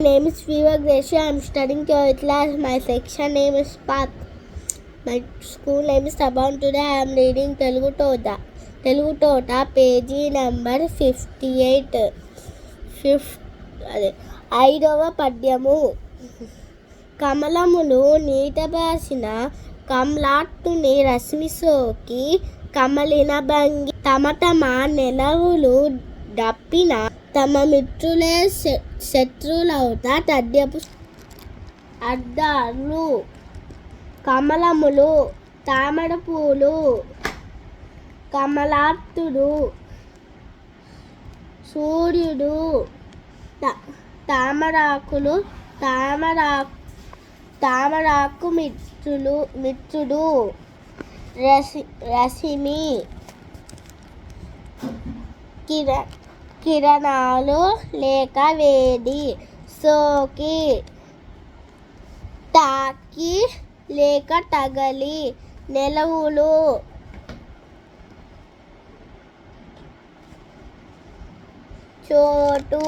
Name is Viva Gracia. I am studying 12th class. My section name is Path. My school name is Saban. Today I am reading Telugu Tota. Telugu Tota, page number 58. ఐదవ పద్యము. కమలములు నీటబాసిన కమలాట్టుని రశ్మి సోకి కమలిన భంగి తమ నెలవులు దప్పిన తమ మిత్రులే శత్రులవుతా తద్యపు అద్దాలు. కమలములు తామర పూలు, కమలాట్టుడు సూర్యుడు, తామరాకులు తామరాకు మిత్రుడు రశ్మి కిరణాలు లేక వేడి సోకి తాకి లేక తగలి నెలవులు చోటు